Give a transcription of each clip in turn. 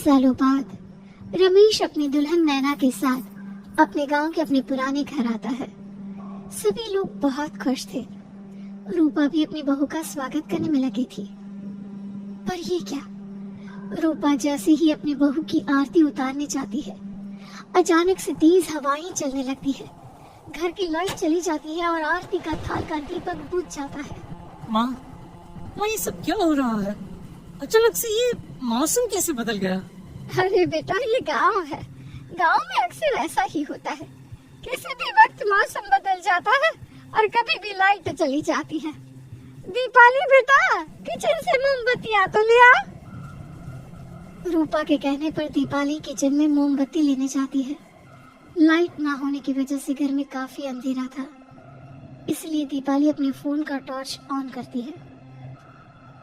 सालों बाद रमेश अपनी दुल्हन नैना के साथ अपने गांव के अपने पुराने घर आता है। सभी लोग बहुत खुश थे। रूपा भी अपनी बहू का स्वागत करने में लगी थी। पर ये क्या, रूपा जैसे ही अपनी बहू की आरती उतारने जाती है, अचानक से तेज हवाएं चलने लगती है, घर की लाइट चली जाती है और आरती का थाल का दीपक बुझ जाता है। माँ, ये सब क्या हो रहा है? अचानक से ये मौसम कैसे बदल गया? अरे बेटा, ये गांव है। गांव में अक्सर ऐसा ही होता है। किसी भी वक्त मौसम बदल जाता है और कभी भी लाइट चली जाती है। दीपाली बेटा, किचन से मोमबत्तियां तो ले आ। रूपा के कहने पर दीपाली किचन में मोमबत्ती लेने जाती है। लाइट ना होने की वजह से घर में काफी अंधेरा था, इसलिए दीपाली अपने फोन का टॉर्च ऑन करती है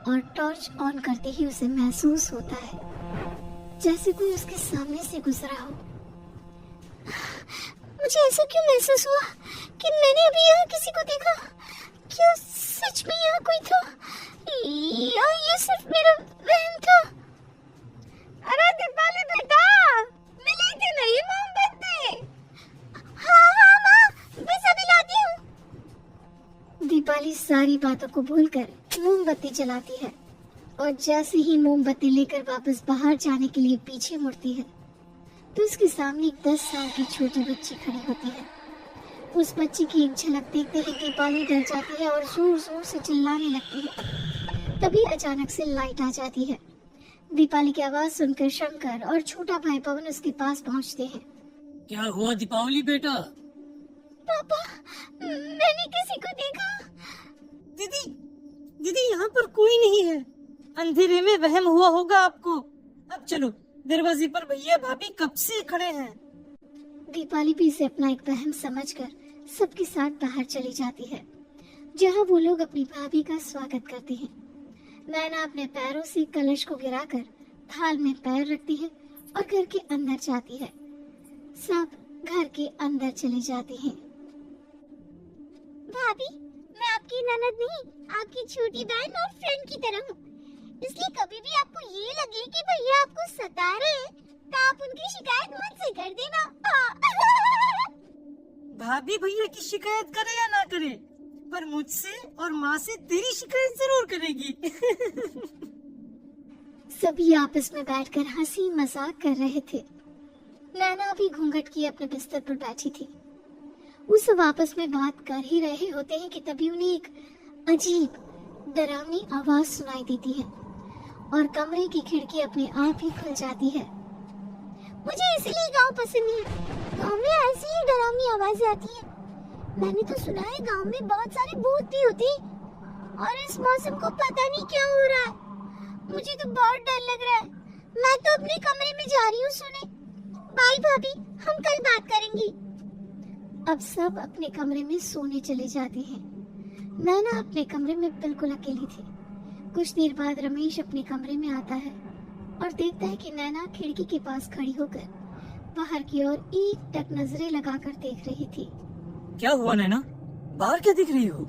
और टॉर्च ऑन करते ही उसे महसूस होता है जैसे कोई उसके सामने से गुजरा हो। मुझे ऐसा क्यों महसूस हुआ कि मैंने अभी यहाँ किसी को देखा? क्या सच में यहाँ कोई था या ये सिर्फ मेरा वहम था? अरे दीपाली बेटा, मिली कि नहीं मोमबत्ती? हाँ माँ, बस अभी लाती हूँ। दीपाली सारी बातों को भूलकर मोमबत्ती जलाती है और जैसे ही मोमबत्ती लेकर वापस बाहर जाने के लिए पीछे मुड़ती है तो उसके सामने एक 10 साल की छोटी बच्ची खड़ी होती है। उस बच्ची की एक झलक देखते ही दीपाली डर जाती है और जोर जोर से चिल्लाने लगती है। तभी अचानक से लाइट आ जाती है। दीपाली की आवाज सुनकर शंकर और छोटा भाई पवन उसके पास पहुंचते हैं। क्या हुआ दीपावली बेटा? पापा, मैंने किसी को देखा। दीदी, यहाँ पर कोई नहीं है। अंधेरे में वहम हुआ होगा आपको। अब चलो, दरवाजे पर भैया भाभी कब से खड़े हैं। दीपाली भी इसे अपना एक वहम समझकर सबके साथ बाहर चली जाती है, जहाँ वो लोग अपनी भाभी का स्वागत करते हैं। नैना अपने पैरों से कलश को गिराकर थाल में पैर रखती है और घर के अंदर जाती है। सब घर के अंदर चले जाते हैं। भाभी, मैं आपकी ननद नहीं, आपकी छोटी बहन और फ्रेंड की तरह हूँ, इसलिए कभी भी आपको ये लगे कि भैया आपको सता रहे हैं, तो आप उनकी शिकायत मुझसे कर देना। भाभी भैया की शिकायत करे या ना करे, पर मुझसे और माँ से तेरी शिकायत जरूर करेगी। सभी आपस में बैठकर हंसी मजाक कर रहे थे। नैना भी घूंघट किए अपने बिस्तर पर बैठी थी। वो सब आपस में बात कर ही रहे होते हैं कि तभी उन्हें एक अजीब डरावनी आवाज सुनाई देती है और कमरे की खिड़की अपने आप ही खुल जाती है। मुझे इसलिए गांव पसंद है। गांव में ऐसी ही डरावनी आवाजें आती हैं। मैंने तो सुना है गांव में बहुत सारे भूत भी होते हैं और इस मौसम को पता नहीं क्या हो रहा है। मुझे तो बहुत डर लग रहा है। मैं तो अपने कमरे में जा रही हूँ सोने। बाय भाभी, हम कल बात करेंगे। अब सब अपने कमरे में सोने चले जाते हैं। नैना अपने कमरे में बिल्कुल अकेली थी। कुछ देर बाद रमेश अपने कमरे में आता है और देखता है कि नैना खिड़की के पास खड़ी होकर बाहर की ओर एक टक नजरें लगाकर देख रही थी। क्या हुआ नैना, बाहर क्या दिख रही हो?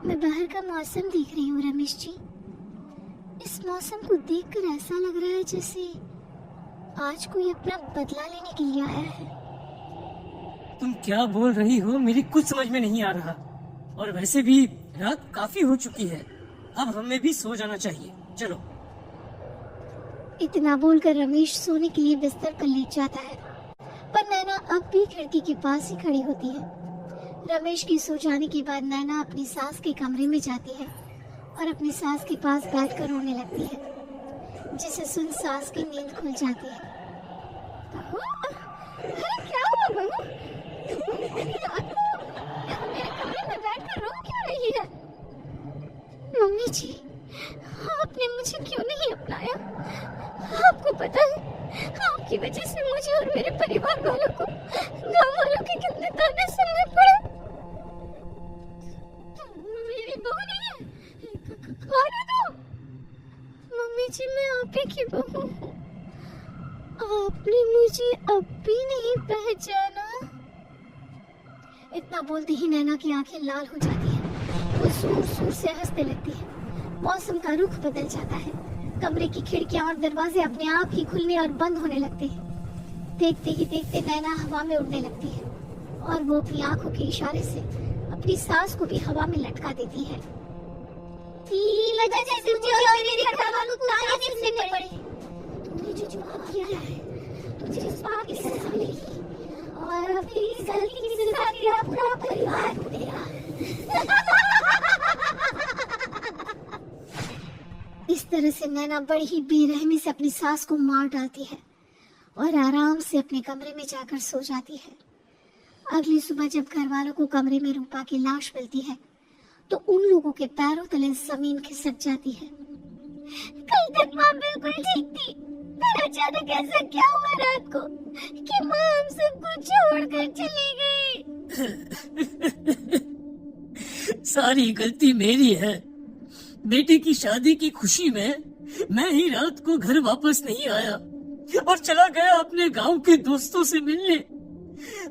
मैं बाहर का मौसम देख रही हूँ रमेश जी। इस मौसम को देखकर ऐसा लग रहा है जैसे आज कोई अपना बदला लेने के लिए आया है। तुम क्या बोल रही हो, मेरी कुछ समझ में नहीं आ रहा। और वैसे भी रात काफी हो चुकी है, अब हमें भी सो जाना चाहिए। चलो। इतना बोलकर रमेश सोने के लिए बिस्तर पर लेट जाता है, पर नैना अब भी खिड़की के पास ही खड़ी होती है। रमेश की सो जाने के बाद नैना अपनी सास के कमरे में जाती है और अपनी सास के पास बैठकर रोने लगती है, जिसे सुन सास की नींद खुल जाती है। अरे क्या हुआ बहू? मेरे कमरे में बैठकर रो क्यों रही है? मम्मी जी, आपने मुझे क्यों नहीं अपनाया? आपको पता है, आपकी वजह से मुझे और मेरे परिवार वालों को गांव वालों के कितने ताने सुनने पड़े। मेरी बहू नहीं है, कौन है तू? मम्मी जी, मैं आप ही की बहू हूँ। आपने मुझे अब भी नहीं पहचाना? इतना बोलते ही नैना की आंखें लाल हो जाती हैं। वो जोर जोर से हंसने लगती है। मौसम का रुख बदल जाता है। कमरे की खिड़कियां और दरवाजे अपने आप ही खुलने और बंद होने लगते हैं। देखते ही देखते नैना हवा में उड़ने लगती है और वो अपनी आंखों के इशारे से अपनी सांस को भी हवा में लटका देती है। लगा जैसे मुझे और मेरे घर वालों को ताने सुनने पड़े। तुमने जो पाप किया है, तुझे उस पाप की सजा मिलेगी और अब तेरी इस गलती की सजा तेरा पूरा परिवार भुगतेगा। इस तरह से नैना बड़ी ही बेरहमी से अपनी सास को मार डालती है और आराम से अपने कमरे में जाकर सो जाती है। अगली सुबह जब घर वालों को कमरे में रूपा की लाश मिलती है तो उन लोगों के पैरों तले जमीन खिसक जाती है। कल तक माँ बिल्कुल ठीक थी, फिर अचानक ऐसा क्या हुआ रात को कि माँ हम सबको छोड़कर चली गई। सारी गलती मेरी है। बेटे की शादी की खुशी में मैं ही रात को घर वापस नहीं आया और चला गया अपने गांव के दोस्तों से मिलने।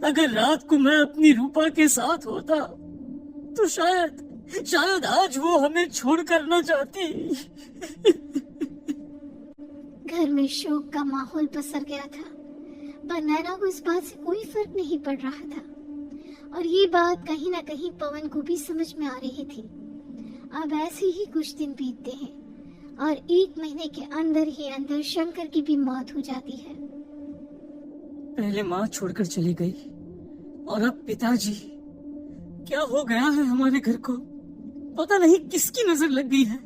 अगर रात को मैं अपनी रूपा के साथ होता तो शायद आज वो हमें छोड़कर न जाती। घर में शोक का माहौल पसर गया था, पर नैना को इस बात से कोई फर्क नहीं पड़ रहा था और ये बात कहीं ना कहीं पवन को भी समझ में आ रही थी। अब ऐसे ही कुछ दिन बीतते हैं और 1 महीने के अंदर ही अंदर शंकर की भी मौत हो जाती है। पहले माँ छोड़कर चली गई और अब पिताजी। क्या हो गया है हमारे घर को? पता नहीं किसकी नजर लग गई है।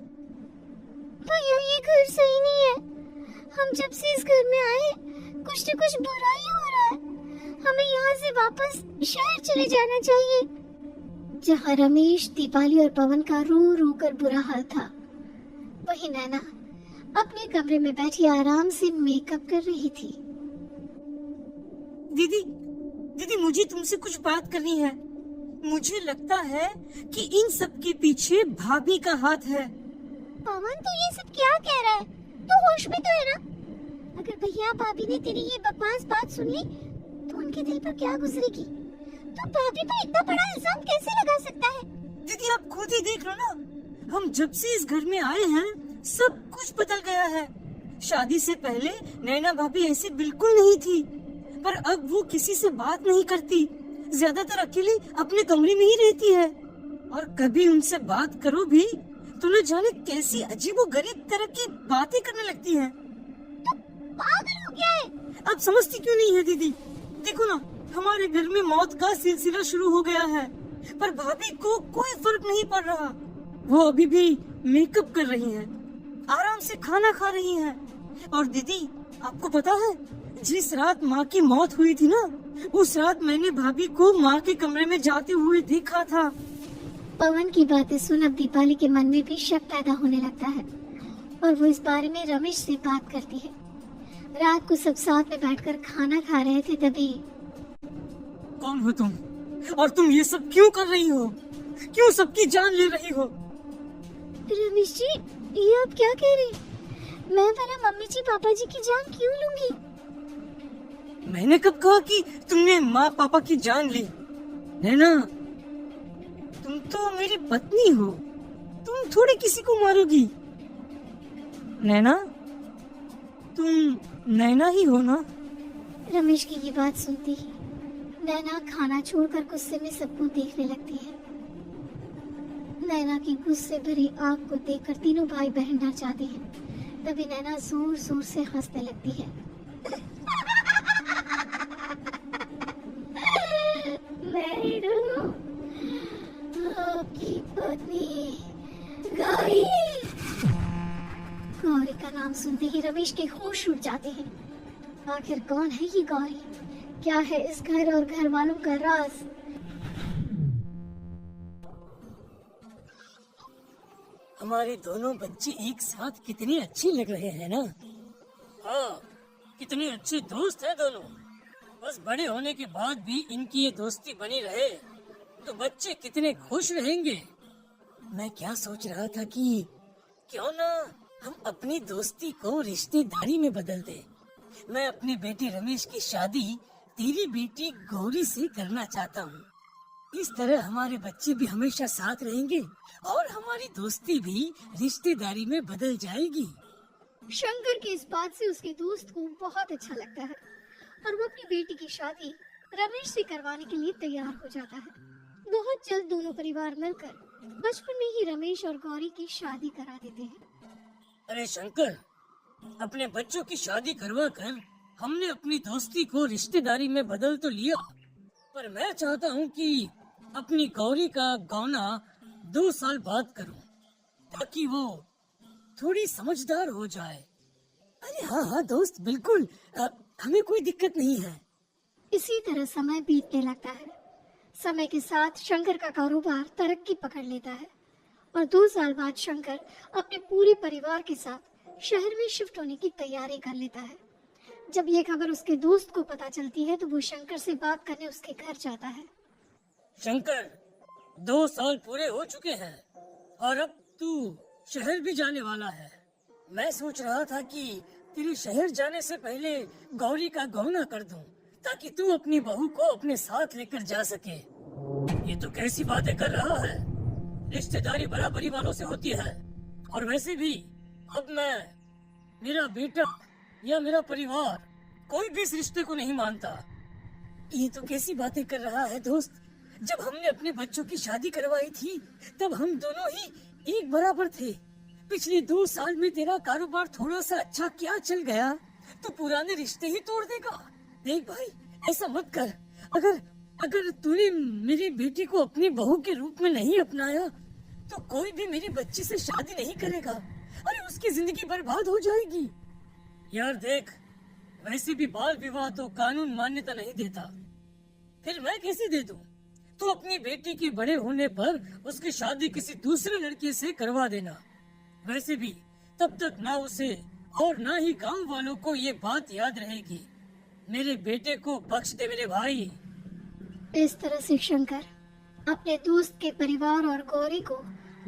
भैया ये घर सही नहीं है। हम जब से इस घर में आए कुछ न कुछ बुरा ही हो रहा है। हमें यहाँ से वापस शहर चले जाना चाहिए। जहाँ रमेश, दीपाली और पवन का रो रो कर बुरा हाल था, वही नैना अपने कमरे में बैठी आराम से मेकअप कर रही थी। दीदी मुझे तुमसे कुछ बात करनी है। मुझे लगता है कि इन सब के पीछे भाभी का हाथ है। पवन तू ये सब क्या कह रहा है? तू होश में तो है ना? अगर भैया भाभी ने तेरी ये बकवास बात सुनी तो उनके दिल पर क्या गुजरेगी? तो भाभी पर इतना बड़ा इल्जाम कैसे लगा सकता है? दीदी आप खुद ही देख लो ना, हम जब से इस घर में आए हैं सब कुछ बदल गया है। शादी से पहले नैना भाभी ऐसी बिल्कुल नहीं थी, पर अब वो किसी से बात नहीं करती, ज्यादातर अकेली अपने कमरे में ही रहती है और कभी उनसे बात करो भी तो न जाने कैसी अजीबोगरीब तरह की बातें करने लगती है। तो पागल हो गया है? अब समझती क्यों नहीं है दीदी? देखो ना, हमारे घर में मौत का सिलसिला शुरू हो गया है, पर भाभी को कोई फर्क नहीं पड़ रहा। वो अभी भी मेकअप कर रही हैं, आराम से खाना खा रही हैं। और दीदी आपको पता है, जिस रात माँ की मौत हुई थी ना, उस रात मैंने भाभी को माँ के कमरे में जाते हुए देखा था। पवन की बातें सुन अब दीपाली के मन में भी शक पैदा होने लगता है और वो इस बारे में रमेश से बात करती है। रात को सब साथ में बैठकर खाना खा रहे थे, तभी कौन हो तुम और तुम ये सब क्यों कर रही हो? क्यों सबकी जान ले रही हो? रमेश जी, ये आप क्या कह रहे हैं? मैं मेरा मम्मी जी पापा जी की जान क्यों लूंगी? मैंने कब कहा कि तुमने माँ पापा की जान ली? नैना, तुम तो मेरी पत्नी हो, तुम थोड़ी किसी को मारोगी। नैना, तुम नैना ही हो ना? रमेश की ये बात सुनते ही नैना खाना छोड़कर गुस्से में सबको देखने लगती है। नैना की गुस्से भरी आंख को देखकर तीनों भाई बहन डर जाते हैं। तभी नैना जोर जोर से हंसने लगती है। मैं ही हूँ आपकी पत्नी गौरी। गौरी का नाम सुनते ही रमेश के होश उड़ जाते हैं। आखिर कौन है ये गौरी? क्या है इस घर और घर वालों का राज? हमारे दोनों बच्चे एक साथ कितने अच्छे लग रहे हैं ना? हाँ, कितने अच्छे दोस्त हैं दोनों। बस बड़े होने के बाद भी इनकी ये दोस्ती बनी रहे तो बच्चे कितने खुश रहेंगे। मैं क्या सोच रहा था कि क्यों ना हम अपनी दोस्ती को रिश्तेदारी में बदल दें। मैं अपने बेटे रमेश की शादी तेरी बेटी गौरी से करना चाहता हूँ। इस तरह हमारे बच्चे भी हमेशा साथ रहेंगे और हमारी दोस्ती भी रिश्तेदारी में बदल जाएगी। शंकर की इस बात से उसके दोस्त को बहुत अच्छा लगता है और वो अपनी बेटी की शादी रमेश से करवाने के लिए तैयार हो जाता है। बहुत जल्द दोनों परिवार मिलकर बचपन में ही रमेश और गौरी की शादी करा देते हैं। अरे शंकर, अपने बच्चों की शादी करवा कर हमने अपनी दोस्ती को रिश्तेदारी में बदल तो लिया, पर मैं चाहता हूँ कि अपनी गौरी का गौना 2 साल बाद करूँ, ताकि वो थोड़ी समझदार हो जाए। अरे हाँ हाँ दोस्त, बिल्कुल, हमें कोई दिक्कत नहीं है। इसी तरह समय बीतने लगता है। समय के साथ शंकर का कारोबार तरक्की पकड़ लेता है और 2 साल बाद शंकर अपने पूरे परिवार के साथ शहर में शिफ्ट होने की तैयारी कर लेता है। जब ये खबर उसके दोस्त को पता चलती है तो वो शंकर से बात करने उसके घर जाता है। शंकर, 2 साल पूरे हो चुके हैं और अब तू शहर भी जाने वाला है। मैं सोच रहा था कि तेरे शहर जाने से पहले गौरी का गौना कर दूं, ताकि तू अपनी बहू को अपने साथ लेकर जा सके। ये तो कैसी बातें कर रहा है? रिश्तेदारी बराबरी वालों से होती है, और वैसे भी अब मेरा बेटा या मेरा परिवार कोई भी इस रिश्ते को नहीं मानता। ये तो कैसी बातें कर रहा है दोस्त? जब हमने अपने बच्चों की शादी करवाई थी तब हम दोनों ही एक बराबर थे। पिछले 2 साल में तेरा कारोबार थोड़ा सा अच्छा क्या चल गया तो पुराने रिश्ते ही तोड़ देगा। देख भाई, ऐसा मत कर। अगर तूने मेरी बेटी को अपनी बहू के रूप में नहीं अपनाया तो कोई भी मेरी बच्ची से शादी नहीं करेगा। अरे उसकी जिंदगी बर्बाद हो जाएगी। यार देख, वैसे भी बाल विवाह तो कानून मान्यता नहीं देता, फिर मैं कैसे दे दूं? तो अपनी बेटी के बड़े होने पर उसकी शादी किसी दूसरे लड़के से करवा देना। वैसे भी तब तक ना उसे और ना ही गांव वालों को ये बात याद रहेगी। मेरे बेटे को बख्श दे मेरे भाई। इस तरह से शंकर अपने दोस्त के परिवार और गौरी को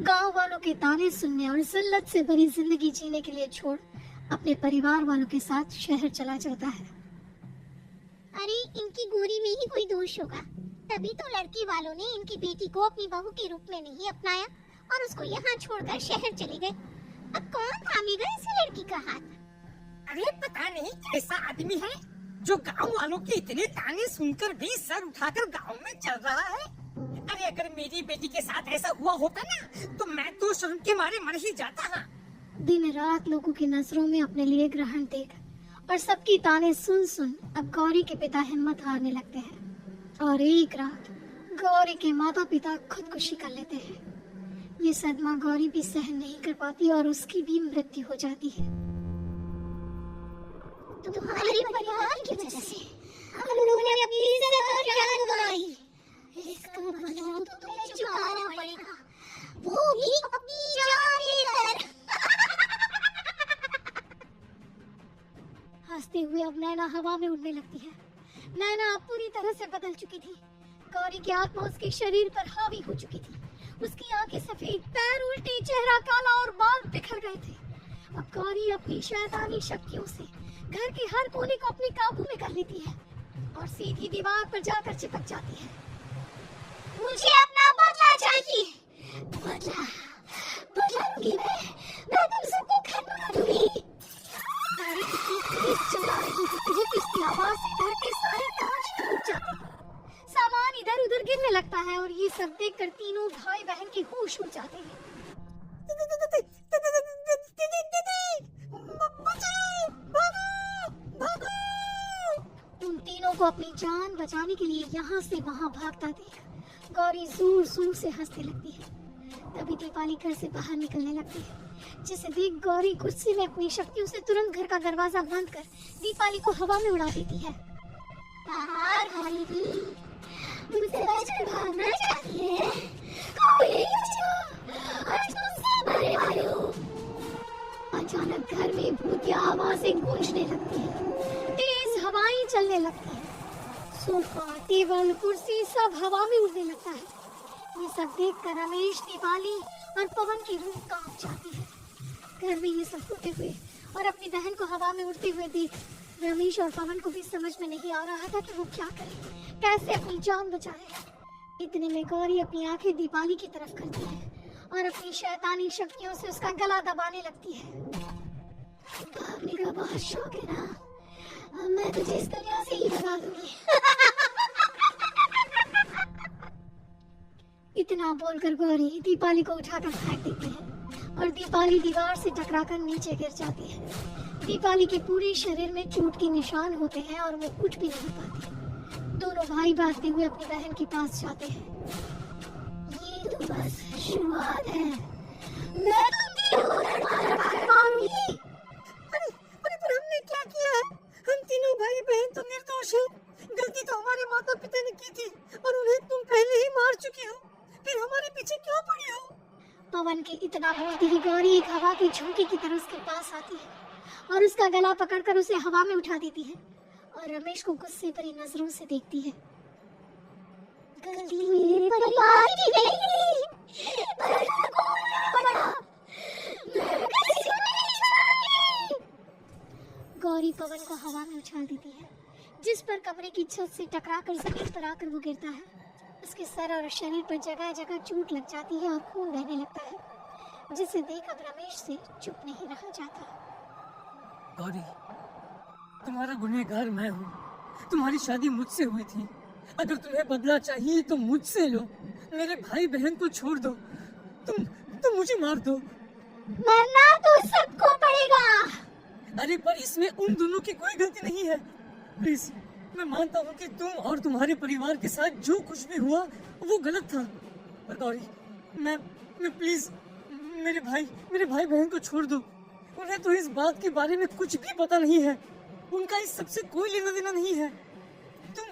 गांव वालों के ताने सुनने और जिल्लत से भरी जिंदगी जीने के लिए छोड़ अपने परिवार वालों के साथ शहर चला जाता है। अरे इनकी गोरी में ही कोई दोष होगा, तभी तो लड़की वालों ने इनकी बेटी को अपनी बहू के रूप में नहीं अपनाया और उसको यहाँ छोड़कर शहर चले गए। अब कौन थामेगा इस लड़की का हाथ? अरे पता नहीं कैसा आदमी है जो गांव वालों के इतने ताने सुनकर भी सर उठाकर गांव में चल रहा है। अरे अगर मेरी बेटी के साथ ऐसा हुआ होता ना तो मैं तो शर्म के मारे मर ही जाता ना। दिन रात लोगों की नजरों में अपने लिए ग्रहण देख और सबकी ताने सुन सुन अब गौरी के पिता हिम्मत हारने लगते हैं और एक रात गौरी के माता पिता खुदकुशी कर लेते हैं। ये सदमा गौरी भी सहन नहीं कर पाती और उसकी भी मृत्यु हो जाती है। तुम्हारे परिवार की वजह से हम लोगों ने अपनी इज्जत और जान गंवाई। इसका बदला तो तुम्हें चुकाना पड़ेगा, वो भी अपनी जान लेकर। हंसते हुए अब नैना हवा में उड़ने लगती है। नैना अब पूरी तरह से बदल चुकी थी। गौरी की आत्मा उसके शरीर पर हावी हो चुकी थी। उसकी आंखें सफेद, पैर उल्टे, चेहरा काला और बाल बिखर गए थे। अब गौरी अपनी शैतानी शक्तियों से घर के हर कोने को अपने काबू में कर लेती है और सीधी दीवार पर जाकर चिपक जाती है। मुझे अपना बदला चाहिए। बदला लूंगी मैं तुम सबको खत्म कर दूंगी। गौरी इतनी तेज चिल्ला रही होती है कि उसकी आवाज से घर के सारे कांच टूट जाते हैं। सामान इधर उधर गिरने लगता है और ये सब देखकर तीनों भाई बहन के होश उड़ जाते हैं। उन तीनों को अपनी जान बचाने के लिए यहाँ से वहाँ भागता देख गौरी जोर जोर से हंसने लगती है। तभी दीपाली घर से बाहर निकलने लगती है, जिसे देख गौरी गुस्से में अपनी शक्तियों से तुरंत घर का दरवाजा बंद कर दीपाली को हवा में उड़ा देती है। बाहर वाली भी मुझसे बचकर भागना चाहती है। कोई बचाओ, आज तुमसे मरने वाली हूँ। अचानक घर में भूतिया आवाजें गूंजने लगती है, तेज हवाएं चलने लगती है। सोफा, टेबल, कुर्सी सब हवा में उड़ने लगता है। ये सब देखकर रमेश, दीपाली और पवन की रूह कांप जाती है। घर में ये सब होते हुए और अपनी बहन को हवा में उड़ते हुए देख रमेश और पवन को भी समझ में नहीं आ रहा था कि वो क्या करे, कैसे अपनी जान बचाए। इतने में गौरी अपनी आंखें दीपाली की तरफ करती है और अपनी शैतानी शक्तियों से उसका गला दबाने लगती है। भागने का बहुत शौक है ना, अब मैं तुझे इस दुनिया से ही भगा दूंगी। इतना बोलकर गौरी दीपाली को उठाकर फेंक देती है और दीपाली दीवार से टकराकर नीचे गिर जाती है। दीपाली के पूरे शरीर में चोट के निशान होते हैं और वो उठ भी नहीं पाती। दोनों भाई भागते हुए अपनी बहन के पास जाते हैं। ये तो बस शुरुआत है, मैं मारूंगी। अरे पर हमने क्या किया है? हम तीनों भाई बहन तो निर्दोष हैं। गलती तो हमारे माता पिता ने की थी और उन्हें तुम पहले ही मार चुकी हो, फिर हमारे पीछे क्यों पड़ी हो? पवन के इतना बोलती ही गौरी एक हवा की झोंके की तरह उसके पास आती है और उसका गला पकड़कर उसे हवा में उठा देती है और रमेश को गुस्से भरी नजरों से देखती है। गलती मेरे परिवार की नहीं, गौरी पवन को हवा में उछाल देती है, जिस पर कमरे की छत से टकराकर जमीन पर आकर वो गिरता है। उसके सर और शरीर पर जगह जगह चोट लग जाती है और खून बहने लगता है, जिसे देख अब रमेश से चुप नहीं रहा जाता। गौरी, तुम्हारा गुनहगार मैं हूँ। तुम्हारी शादी मुझसे हुई थी। अगर तुम्हें बदला चाहिए तो मुझसे लो। मेरे भाई बहन को छोड़ दो। तुम मुझे मार दो। मरना तो सबको पड़ेगा। अरे पर इसमें उन दोनों की कोई गलती नहीं है। प्लीज, मैं मानता हूँ कि तुम और तुम्हारे परिवार के साथ जो कुछ भी हुआ वो गलत था। पर गौरी, मैं प्लीज मेरे भाई बहन को छोड़ दो। उन्हें तो इस बात के बारे में कुछ भी पता नहीं है। उनका इस सबसे कोई लेना देना नहीं है। तुम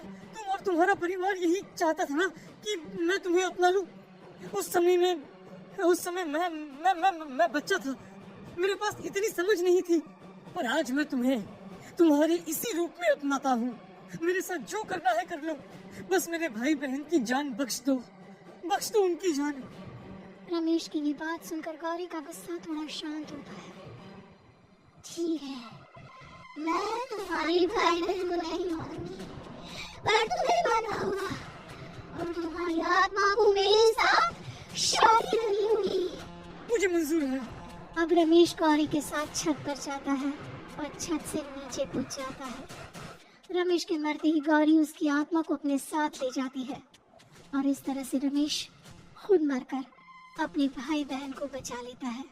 और तुम्हारा परिवार यही चाहता था ना कि मैं तुम्हें अपना लूं। उस समय मैं बच्चा था। मेरे पास इतनी समझ नहीं थी। पर आज मैं तुम्हें तुम्हारे इसी रूप में अपनाता हूँ। मेरे साथ जो करना है कर लो। बस मेरे भाई बहन की जान बख्श दो उनकी जान। रमेश की ये बात सुनकर गौरी का गुस्सा थोड़ा शांत होता है। ठीक है, मैं तुम्हारे भाई बहन को नहीं मारूंगी, पर तुम्हें मारना होगा और तुम्हारी आत्मा को मेरे साथ शादी करनी होगी। मुझे मंजूर है। अब रमेश गौरी के साथ छत पर जाता है और छत से नीचे कूद जाता है। रमेश के मरते ही गौरी उसकी आत्मा को अपने साथ ले जाती है और इस तरह से रमेश खुद मरकर अपने भाई बहन को बचा लेता है।